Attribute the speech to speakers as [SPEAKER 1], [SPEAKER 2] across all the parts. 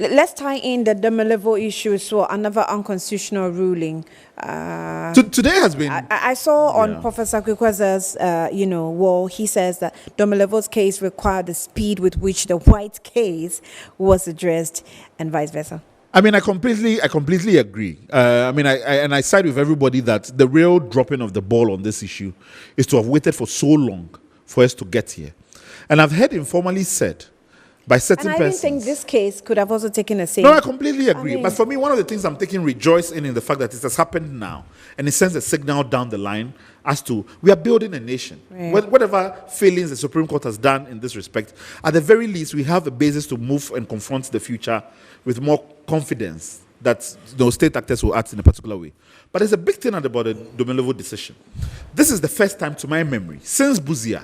[SPEAKER 1] Let's tie in the Domelevo issue, so another unconstitutional ruling.
[SPEAKER 2] Today has been...
[SPEAKER 1] I saw on Professor Kwekwa's, wall, he says that Domelevo's case required the speed with which the White case was addressed and vice versa.
[SPEAKER 2] I mean, I completely agree. I side with everybody that the real dropping of the ball on this issue is to have waited for so long for us to get here. And I've heard informally said by certain persons...
[SPEAKER 1] And I didn't think this case could have also taken the same...
[SPEAKER 2] No, I completely agree. But for me, one of the things I'm taking rejoice in the fact that it has happened now, and it sends a signal down the line as to we are building a nation.
[SPEAKER 1] Right.
[SPEAKER 2] Whatever failings the Supreme Court has done in this respect, at the very least, we have a basis to move and confront the future with more confidence that those state actors will act in a particular way. But there's a big thing about the Domelevo decision. This is the first time, to my memory, since Buzia,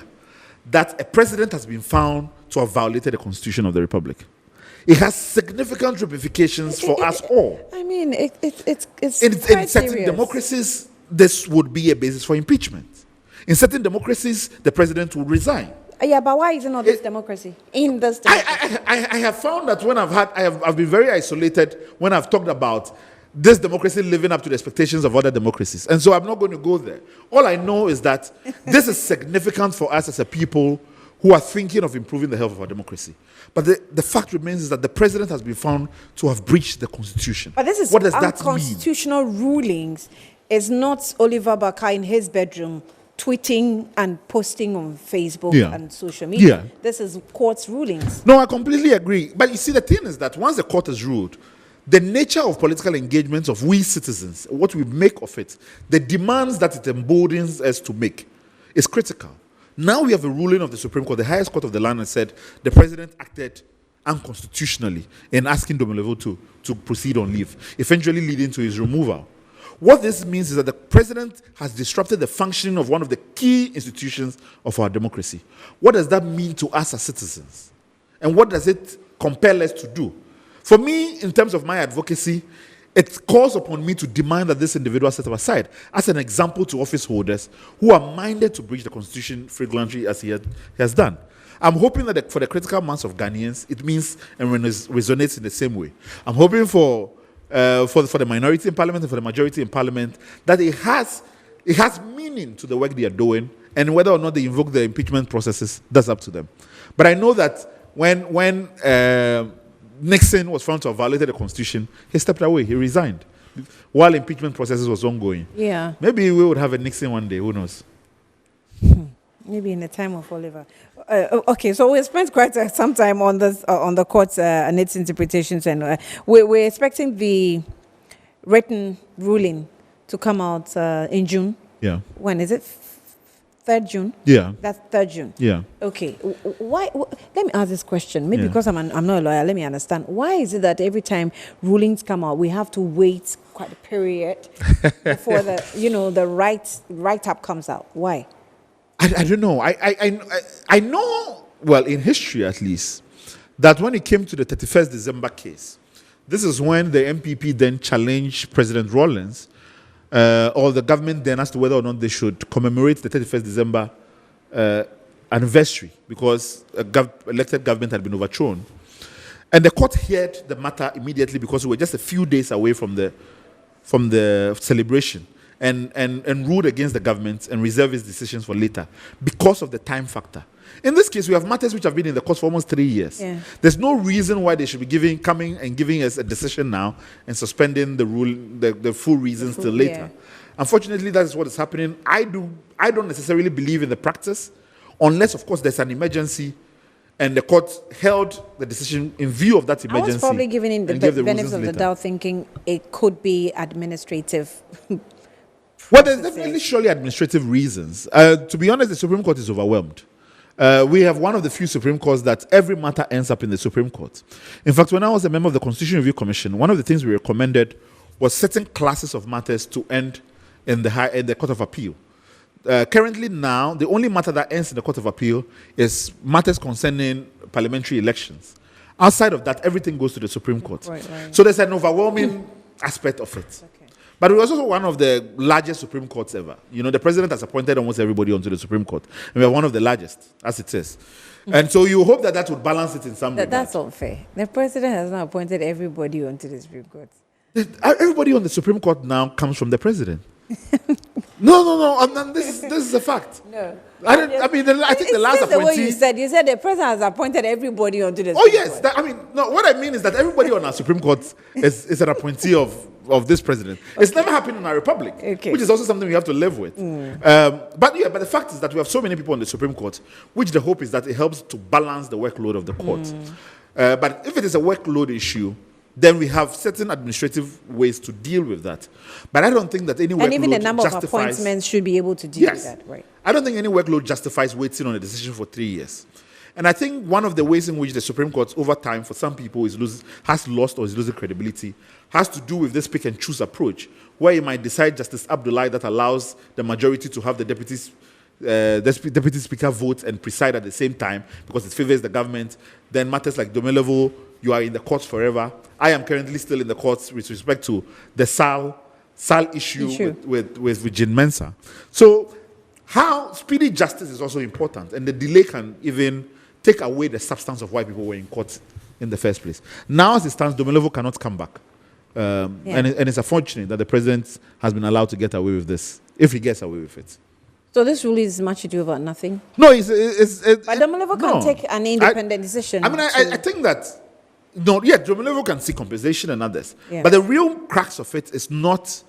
[SPEAKER 2] that a president has been found to have violated the Constitution of the Republic. It has significant ramifications for us all.
[SPEAKER 1] I mean, it's
[SPEAKER 2] in
[SPEAKER 1] quite
[SPEAKER 2] certain
[SPEAKER 1] serious.
[SPEAKER 2] democracies, this would be a basis for impeachment. In certain democracies, the president would resign.
[SPEAKER 1] Yeah, but why is it not this democracy? In this democracy?
[SPEAKER 2] I have found that when I've been very isolated when I've talked about this democracy living up to the expectations of other democracies. And so I'm not going to go there. All I know is that this is significant for us as a people who are thinking of improving the health of our democracy. But the fact remains is that the president has been found to have breached the Constitution.
[SPEAKER 1] But this is
[SPEAKER 2] what does that mean?
[SPEAKER 1] Unconstitutional rulings is not Oliver Bakar in his bedroom tweeting and posting on Facebook and social media.
[SPEAKER 2] Yeah.
[SPEAKER 1] This is court's rulings.
[SPEAKER 2] No, I completely agree. But you see, the thing is that once the court has ruled, the nature of political engagements of we citizens, what we make of it, the demands that it emboldens us to make, is critical. Now we have a ruling of the Supreme Court, the highest court of the land, and said the president acted unconstitutionally in asking Domelevo to proceed on leave, eventually leading to his removal. What this means is that the president has disrupted the functioning of one of the key institutions of our democracy. What does that mean to us as citizens? And what does it compel us to do? For me, in terms of my advocacy, it calls upon me to demand that this individual set aside as an example to office holders who are minded to breach the Constitution flagrantly as he has done. I'm hoping that for the critical mass of Ghanaians, it means and resonates in the same way. I'm hoping for the minority in parliament and for the majority in parliament that it has meaning to the work they are doing, and whether or not they invoke the impeachment processes, that's up to them. But I know that when Nixon was found to have violated the Constitution, he stepped away, he resigned, while impeachment processes was ongoing.
[SPEAKER 1] Yeah.
[SPEAKER 2] Maybe we would have a Nixon one day, who knows?
[SPEAKER 1] Maybe in the time of Oliver. Okay, so we spent quite some time on this, on the court and its interpretations, and we're expecting the written ruling to come out in June.
[SPEAKER 2] Yeah.
[SPEAKER 1] When is it? 3rd June?
[SPEAKER 2] Yeah.
[SPEAKER 1] That's 3rd June.
[SPEAKER 2] Yeah.
[SPEAKER 1] Okay. Why? Let me ask this question. Maybe because I'm not a lawyer. Let me understand. Why is it that every time rulings come out, we have to wait quite a period before the write-up comes out? Why?
[SPEAKER 2] I don't know. I know, well, in history at least, that when it came to the 31st December case, this is when the MPP then challenged President Rawlings or the government then as to whether or not they should commemorate the 31st December anniversary because elected government had been overthrown. And the court heard the matter immediately because we were just a few days away from the celebration. And ruled against the government and reserved its decisions for later because of the time factor. In this case, we have matters which have been in the court for almost 3 years. Yeah. There's no reason why they should be coming and giving us a decision now and suspending the full reasons till later. Yeah. Unfortunately, that is what is happening. I don't necessarily believe in the practice, unless, of course, there's an emergency and the court held the decision in view of that emergency. I was
[SPEAKER 1] probably giving in the benefit of the doubt, thinking it could be administrative.
[SPEAKER 2] Well, there's definitely surely administrative reasons. To be honest, the Supreme Court is overwhelmed. We have one of the few Supreme Courts that every matter ends up in the Supreme Court. In fact, when I was a member of the Constitutional Review Commission, one of the things we recommended was certain classes of matters to end in the Court of Appeal. Currently now, the only matter that ends in the Court of Appeal is matters concerning parliamentary elections. Outside of that, everything goes to the Supreme Court. Right. So there's an overwhelming aspect of it. Okay. But it was also one of the largest Supreme Courts ever. You know, the president has appointed almost everybody onto the Supreme Court. And we are one of the largest, as it is. And so you hope that that would balance it in some way.
[SPEAKER 1] That's unfair. The president has not appointed everybody onto the Supreme Court.
[SPEAKER 2] Everybody on the Supreme Court now comes from the president. No. This is a fact.
[SPEAKER 1] No.
[SPEAKER 2] I think the last appointee.
[SPEAKER 1] The way you said the president has appointed everybody onto the
[SPEAKER 2] Oh
[SPEAKER 1] Supreme
[SPEAKER 2] yes,
[SPEAKER 1] Court.
[SPEAKER 2] what I mean is that everybody on our Supreme Court is an appointee of this president. Okay. It's never happened in our republic, which is also something we have to live with. But the fact is that we have so many people on the Supreme Court, which the hope is that it helps to balance the workload of the court. But if it is a workload issue, then we have certain administrative ways to deal with that. But I don't think that any workload
[SPEAKER 1] and even the number of appointments should be able to deal with that, right?
[SPEAKER 2] I don't think any workload justifies waiting on a decision for 3 years. And I think one of the ways in which the Supreme Court, over time, for some people, has lost or is losing credibility, has to do with this pick and choose approach, where you might decide Justice Abdullahi that allows the majority to have the deputy speaker vote and preside at the same time because it favors the government. Then matters like Domelevo, you are in the courts forever. I am currently still in the courts with respect to the SAL issue with Jin Mensa. So how speedy justice is also important, and the delay can even take away the substance of why people were in court in the first place. Now, as it stands, Domelevo cannot come back. And it's unfortunate that the president has been allowed to get away with this, if he gets away with it.
[SPEAKER 1] So this really is much ado about nothing?
[SPEAKER 2] No,
[SPEAKER 1] but Domelevo can take an independent decision.
[SPEAKER 2] I think that, Domelevo can seek compensation and others. Yeah. But the real crux of it is not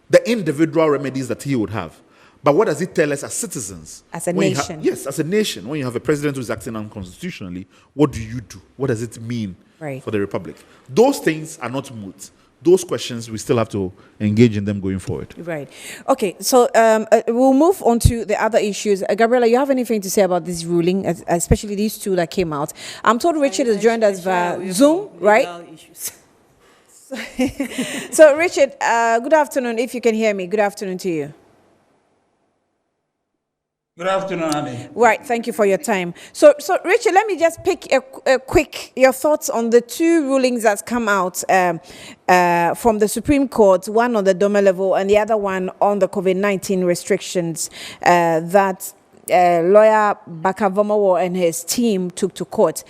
[SPEAKER 2] the individual remedies that he would have. But what does it tell us as citizens?
[SPEAKER 1] As a nation.
[SPEAKER 2] Yes, as a nation. When you have a president who is acting unconstitutionally, what do you do? What does it mean for the republic? Those things are not moot. Those questions, we still have to engage in them going forward.
[SPEAKER 1] Right. Okay, so we'll move on to the other issues. Gabriela, you have anything to say about this ruling, especially these two that came out? I'm told Richard has joined us via Zoom, right? So, Richard, good afternoon. If you can hear me, good afternoon to you.
[SPEAKER 3] Good afternoon, Annie.
[SPEAKER 1] Right, thank you for your time. So Richard, let me just pick a quick your thoughts on the two rulings that's come out from the Supreme Court, one on the Domelevo and the other one on the COVID-19 restrictions that lawyer Bakavomawo and his team took to court.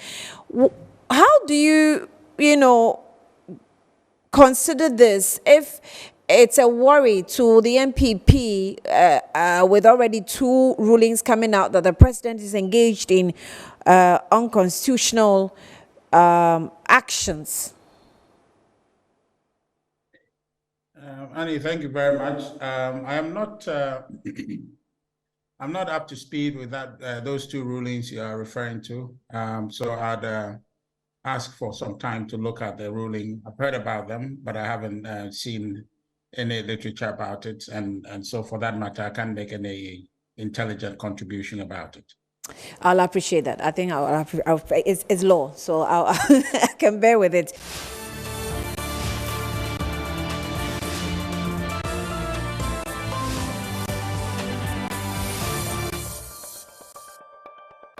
[SPEAKER 1] How do you consider this if it's a worry to the MPP with already two rulings coming out that the president is engaged in unconstitutional actions?
[SPEAKER 3] Annie, thank you very much. I am not. I'm not up to speed with that. Those two rulings you are referring to. So I'd ask for some time to look at the ruling. I've heard about them, but I haven't seen any literature about it, and so for that matter, I can't make any intelligent contribution about it.
[SPEAKER 1] I'll appreciate that. I think it's law, so I can bear with it.